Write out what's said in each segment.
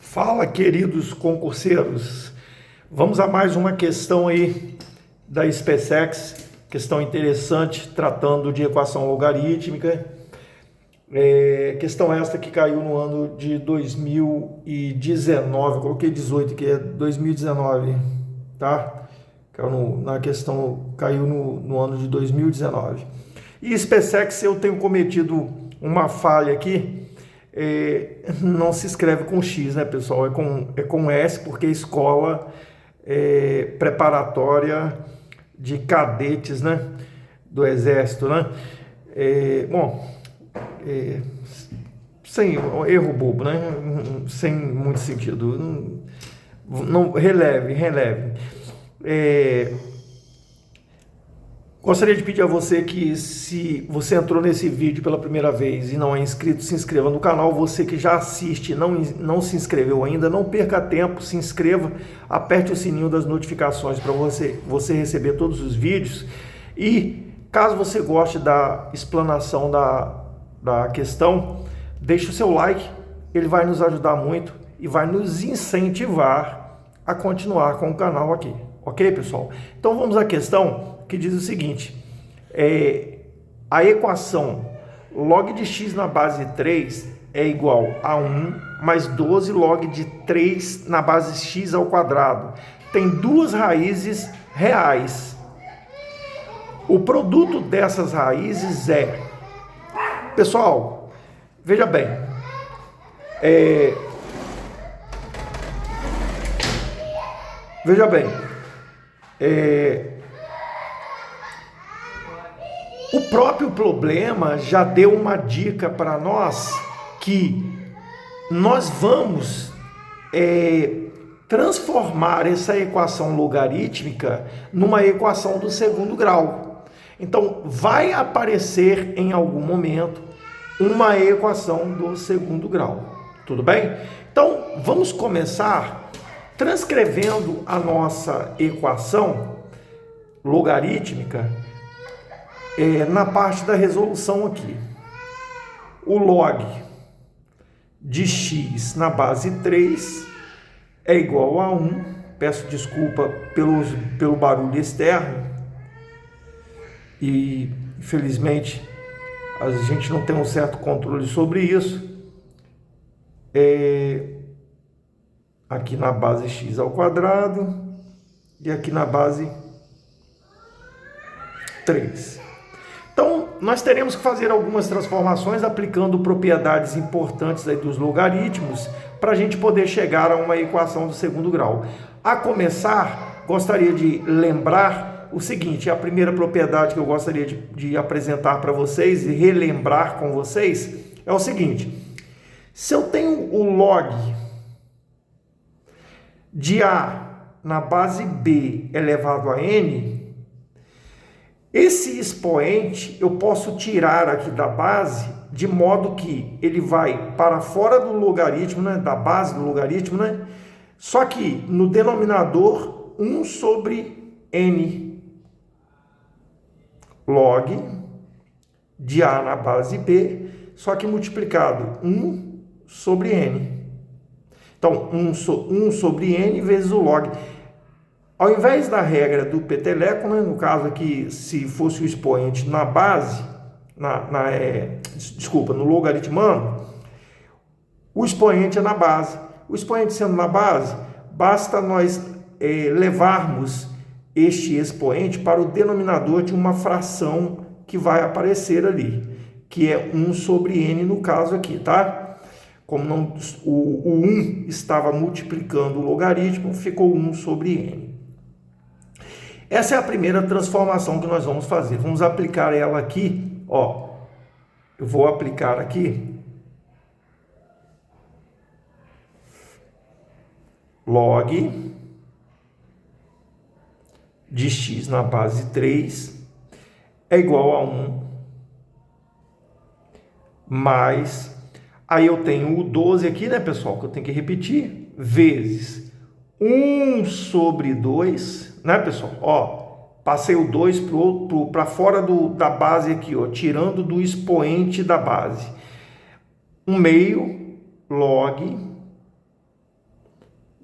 Fala, queridos concurseiros. Vamos a mais uma questão aí da SpaceX, questão interessante, tratando de equação logarítmica. Questão esta que caiu no ano de 2019, eu coloquei 18, que é 2019, tá? Caiu no ano de 2019. E SpaceX, eu tenho cometido uma falha aqui. Não se escreve com X, né, pessoal? É com S, porque é escola preparatória de cadetes, né, do Exército, né? Sem erro bobo, né? Sem muito sentido. Não releve. Gostaria de pedir a você que, se você entrou nesse vídeo pela primeira vez e não é inscrito, se inscreva no canal. Você que já assiste e não se inscreveu ainda, não perca tempo, se inscreva, aperte o sininho das notificações para você receber todos os vídeos. E caso você goste da explanação da questão, deixe o seu like, ele vai nos ajudar muito e vai nos incentivar a continuar com o canal aqui. Ok, pessoal? Então vamos à questão que diz o seguinte: a equação log de x na base 3 é igual a 1 mais 12 log de 3 na base x ao quadrado. Tem duas raízes reais. O produto dessas raízes é... Pessoal, veja bem. Veja bem. O próprio problema já deu uma dica para nós que nós vamos transformar essa equação logarítmica numa equação do segundo grau. Então, vai aparecer em algum momento uma equação do segundo grau. Tudo bem? Então, vamos começar transcrevendo a nossa equação logarítmica na parte da resolução aqui. O log de x na base 3 é igual a 1. Peço desculpa pelo barulho externo. E, infelizmente, a gente não tem um certo controle sobre isso. Aqui na base x ao quadrado e aqui na base 3. Então, nós teremos que fazer algumas transformações aplicando propriedades importantes aí dos logaritmos para a gente poder chegar a uma equação do segundo grau. A começar, gostaria de lembrar o seguinte: a primeira propriedade que eu gostaria de apresentar para vocês e relembrar com vocês é o seguinte: se eu tenho o log de A na base B elevado a N, esse expoente eu posso tirar aqui da base, de modo que ele vai para fora do logaritmo, né, da base do logaritmo, né? Só que no denominador 1 sobre N. Log de A na base B, só que multiplicado 1 sobre N. Então, 1 sobre N vezes o log. Ao invés da regra do peteleco, né, no caso aqui, se fosse o expoente na base, no logaritmano, o expoente é na base. O expoente sendo na base, basta nós levarmos este expoente para o denominador de uma fração que vai aparecer ali, que é 1 sobre N no caso aqui, tá? Como o 1 estava multiplicando o logaritmo, ficou 1 sobre N. Essa é a primeira transformação que nós vamos fazer. Vamos aplicar ela aqui, ó. Eu vou aplicar aqui log de x na base 3 é igual a 1 mais, aí eu tenho o 12 aqui, né, pessoal, que eu tenho que repetir, vezes 1 sobre 2, né, pessoal? Ó, passei o 2 para fora da base aqui, ó, tirando do expoente da base. 1/2 log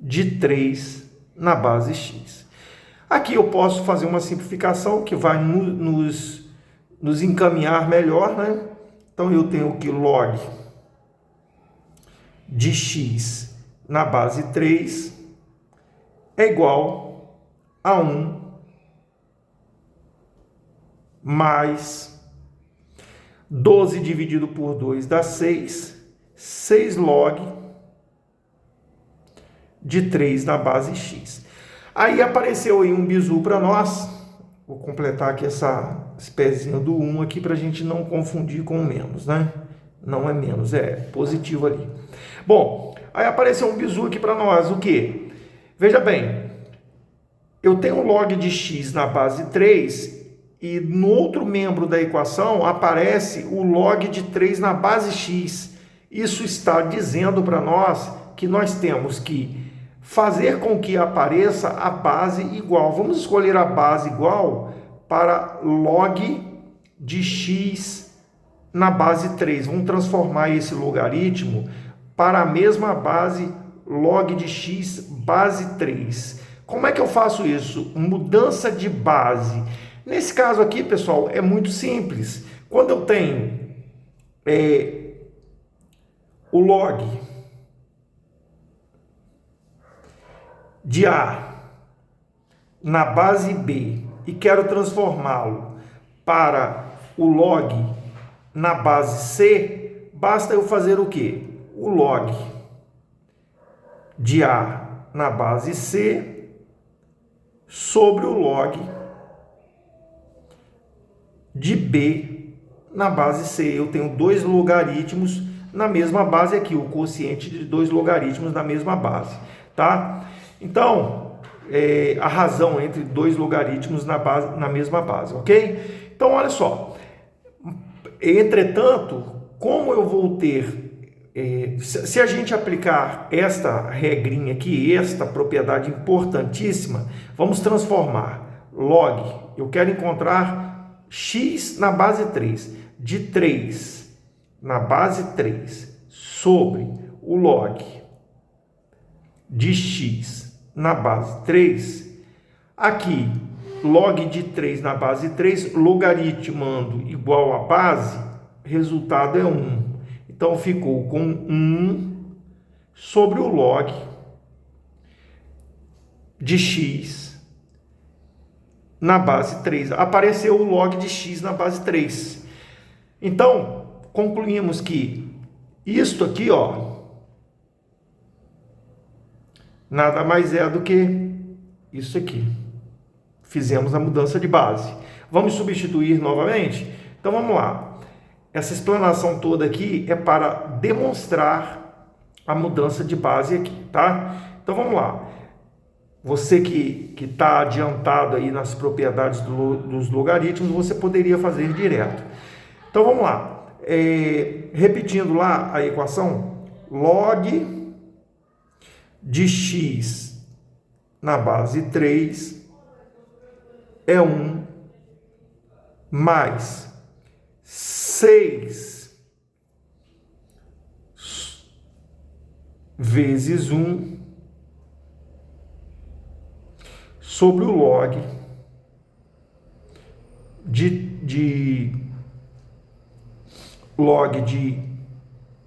de 3 na base x. Aqui eu posso fazer uma simplificação que vai nos encaminhar melhor, né? Então eu tenho que log de x na base 3 é igual a 1 mais 12 dividido por 2 dá 6, 6 log de 3 na base x. Aí apareceu aí um bizu para nós. Vou completar aqui esse pezinho do 1 aqui para a gente não confundir com o menos, né? Não é menos, é positivo ali. Bom, aí apareceu um bizu aqui para nós, o quê? Veja bem, eu tenho um log de x na base 3 e no outro membro da equação aparece o log de 3 na base x. Isso está dizendo para nós que nós temos que fazer com que apareça a base igual. Vamos escolher a base igual para log de x na base 3. Vamos transformar esse logaritmo para a mesma base log de x base 3. Como é que eu faço isso? Mudança de base. Nesse caso aqui, pessoal, é muito simples. Quando eu tenho o log de A na base B e quero transformá-lo para o log na base C, basta eu fazer o quê? O log de A na base C sobre o log de B na base C. Eu tenho dois logaritmos na mesma base aqui, o quociente de dois logaritmos na mesma base, tá? Então, a razão entre dois logaritmos na mesma base, ok? Então, olha só. Entretanto, como eu vou ter... se a gente aplicar esta regrinha aqui, esta propriedade importantíssima, vamos transformar log, eu quero encontrar x na base 3, de 3 na base 3 sobre o log de x na base 3, aqui, log de 3 na base 3, logaritmando igual a base, resultado é 1. Então, ficou com 1 sobre o log de x na base 3. Apareceu o log de x na base 3. Então, concluímos que isto aqui, ó, nada mais é do que isso aqui. Fizemos a mudança de base. Vamos substituir novamente? Então, vamos lá. Essa explanação toda aqui é para demonstrar a mudança de base aqui, tá? Então, vamos lá. Você que está adiantado aí nas propriedades dos logaritmos, você poderia fazer direto. Então, vamos lá. Repetindo lá a equação, log de x na base 3 é 1 mais 6 vezes 1 sobre o log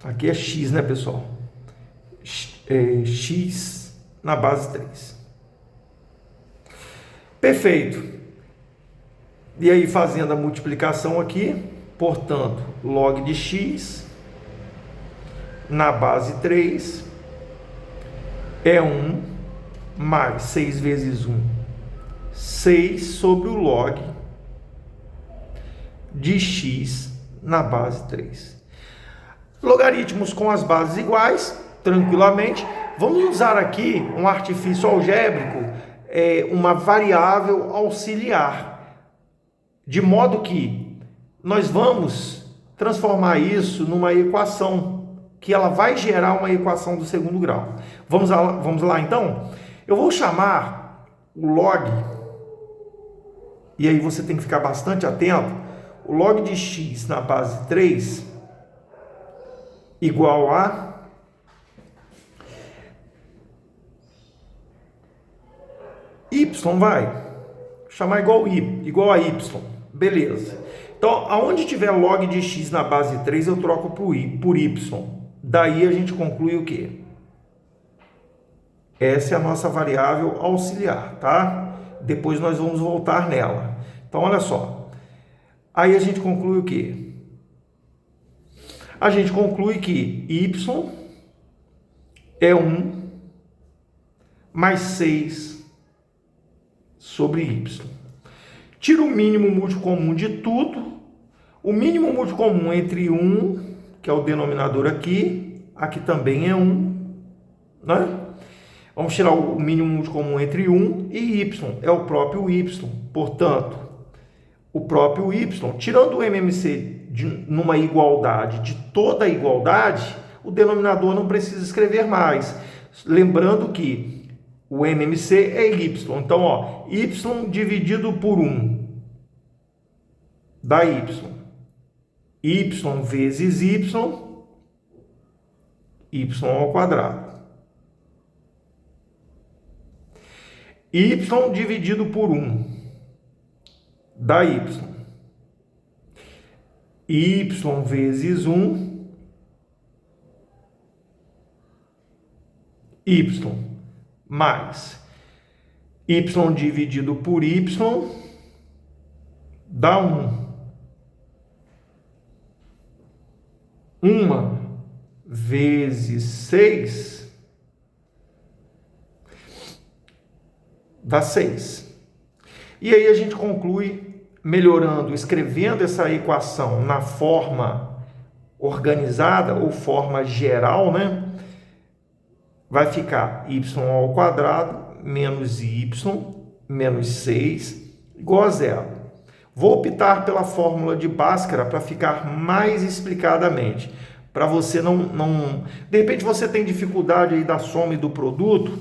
aqui é x, né, pessoal? X na base 3. Perfeito. E aí, fazendo a multiplicação aqui, portanto, log de x na base 3 é 1 mais 6 vezes 1, 6 sobre o log de x na base 3. Logaritmos com as bases iguais, tranquilamente. Vamos usar aqui um artifício algébrico, uma variável auxiliar, de modo que nós vamos transformar isso numa equação, que ela vai gerar uma equação do segundo grau. Vamos lá então? Eu vou chamar o log, e aí você tem que ficar bastante atento, o log de x na base 3 igual a y, vai chamar igual a y, beleza. Então, aonde tiver log de x na base 3, eu troco por y. Daí a gente conclui o quê? Essa é a nossa variável auxiliar, tá? Depois nós vamos voltar nela. Então, olha só. Aí a gente conclui o quê? A gente conclui que y é 1 mais 6 sobre y. Tira o mínimo múltiplo comum de tudo. O mínimo múltiplo comum entre 1, que é o denominador aqui também é 1, né? Vamos tirar o mínimo múltiplo comum entre 1 e y, é o próprio y. Portanto, o próprio y, tirando o MMC numa igualdade de toda a igualdade, o denominador não precisa escrever mais. Lembrando que o MMC é y. Então, ó, y dividido por 1 dá y. Y vezes y ao quadrado. Y dividido por 1 dá y. Y vezes 1, y, mais y dividido por y dá 1. 1 vezes 6 dá 6. E aí a gente conclui melhorando, escrevendo essa equação na forma organizada ou forma geral, né? Vai ficar y ao quadrado menos y menos 6 igual a 0. Vou optar pela fórmula de Bhaskara para ficar mais explicadamente. Para você não... De repente você tem dificuldade aí da soma e do produto,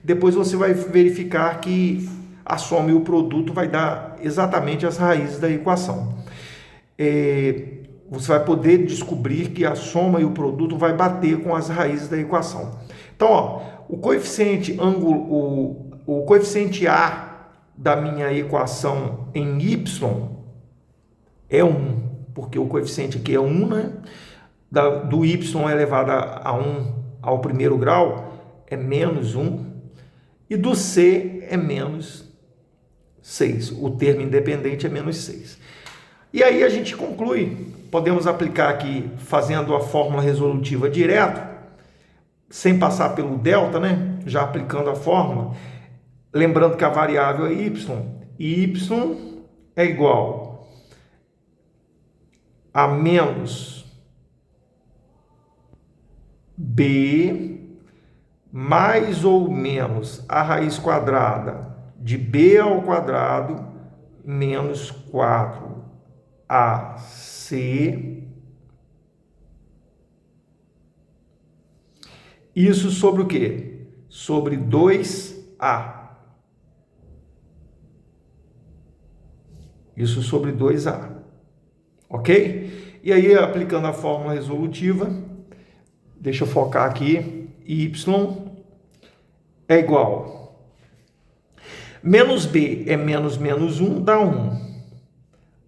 depois você vai verificar que a soma e o produto vai dar exatamente as raízes da equação. Você vai poder descobrir que a soma e o produto vai bater com as raízes da equação. Então, ó, o coeficiente A da minha equação em y é 1, porque o coeficiente aqui é 1, né? Do y elevado a 1 ao primeiro grau é menos 1, e do c é menos 6. O termo independente é menos 6. E aí a gente conclui, podemos aplicar aqui fazendo a fórmula resolutiva direto, sem passar pelo delta, né? Já aplicando a fórmula. Lembrando que a variável é y é igual a menos b mais ou menos a raiz quadrada de b ao quadrado menos 4ac. Isso sobre o quê? Sobre 2a. Isso sobre 2a. Ok? E aí, aplicando a fórmula resolutiva, deixa eu focar aqui, y é igual. Menos b é menos 1, dá 1.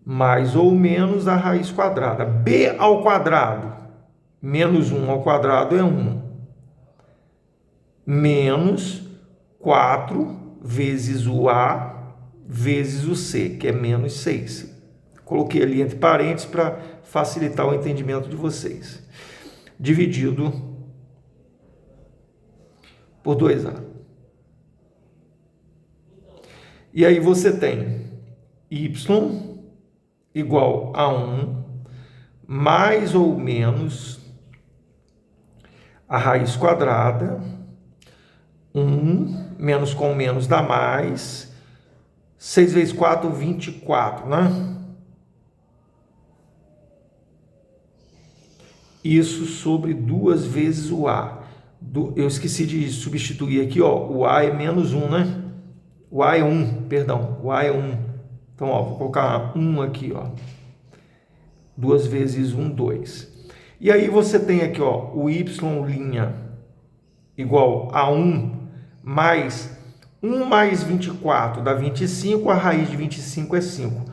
Mais ou menos a raiz quadrada. B ao quadrado, menos 1 ao quadrado é 1. Menos 4 vezes o a vezes o c, que é menos 6. Coloquei ali entre parênteses para facilitar o entendimento de vocês. Dividido por 2a. E aí você tem y igual a 1 mais ou menos a raiz quadrada, 1 menos com menos dá mais, 6 vezes 4, 24, né? Isso sobre 2 vezes o a. Eu esqueci de substituir aqui, ó, o a é menos 1, né? O a é 1, perdão, o a é 1. Então, ó, vou colocar 1 aqui, ó. 2 vezes 1, 2. E aí você tem aqui, ó, o y' igual a 1 mais 1 mais 24 dá 25, a raiz de 25 é 5.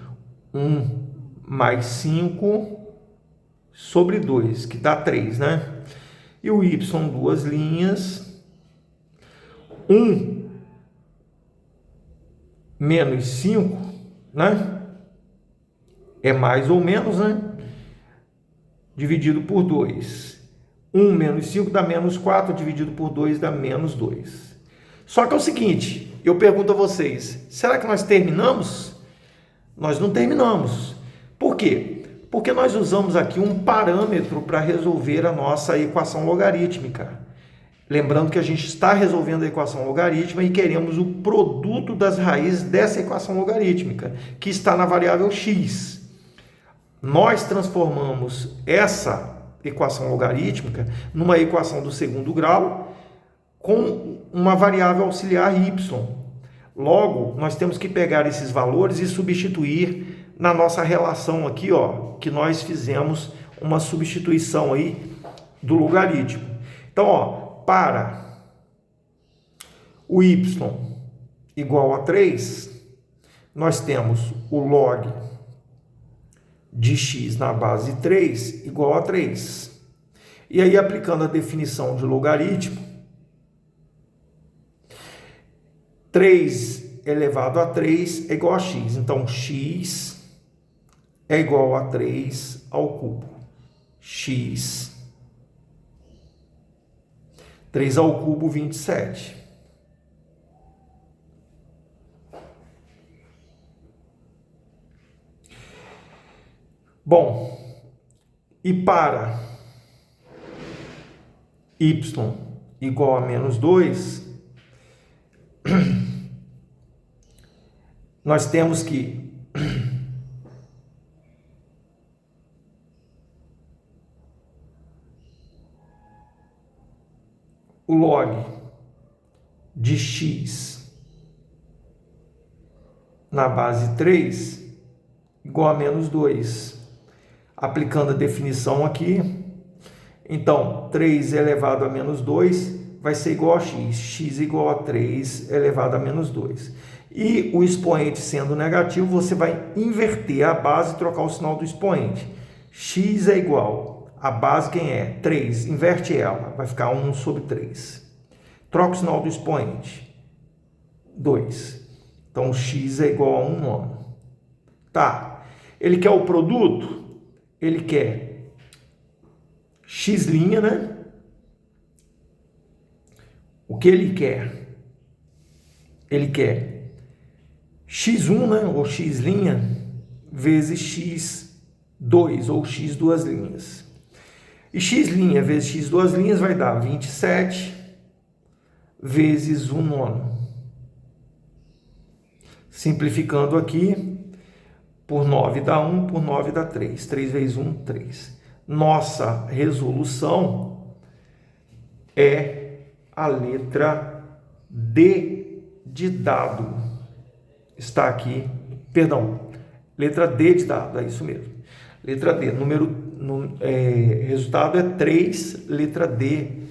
1 mais 5 sobre 2, que dá 3, né? E o y, duas linhas. 1 menos 5, né? É mais ou menos, né? Dividido por 2. 1 menos 5 dá menos 4, dividido por 2 dá menos 2. Só que é o seguinte, eu pergunto a vocês, será que nós terminamos? Nós não terminamos. Por quê? Porque nós usamos aqui um parâmetro para resolver a nossa equação logarítmica. Lembrando que a gente está resolvendo a equação logarítmica e queremos o produto das raízes dessa equação logarítmica, que está na variável x. Nós transformamos essa equação logarítmica numa equação do segundo grau com uma variável auxiliar y. Logo, nós temos que pegar esses valores e substituir na nossa relação aqui, ó, que nós fizemos uma substituição aí do logaritmo. Então, ó, para o y igual a 3, nós temos o log de x na base 3 igual a 3. E aí, aplicando a definição de logaritmo, 3 elevado a 3 é igual a x. Então, x é igual a 3 ao cubo. X 3 ao cubo, 27. Bom, e para y igual a menos 2, nós temos que o log de x na base 3 igual a menos 2. Aplicando a definição aqui, então 3 elevado a menos 2 vai ser igual a x. X igual a 3 elevado a menos 2. E o expoente sendo negativo, você vai inverter a base e trocar o sinal do expoente. X é igual, a base quem é? 3, inverte ela, vai ficar 1 sobre 3. Troca o sinal do expoente, 2. Então, x é igual a 1 nono. Tá, ele quer o produto? Ele quer x', né? O que ele quer? Ele quer x1, né? Ou x', vezes x2, ou x duas linhas. E x' vezes x duas linhas vai dar 27 vezes 1 nono. Simplificando aqui, por 9 dá 1, por 9 dá 3. 3 vezes 1, 3. Nossa resolução é a letra D de dado. Está aqui, perdão, letra D de dado, é isso mesmo. Letra D, resultado é 3, letra D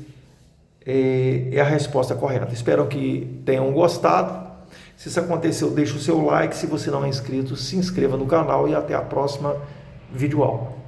é a resposta correta. Espero que tenham gostado. Se isso aconteceu, deixe o seu like. Se você não é inscrito, se inscreva no canal e até a próxima videoaula.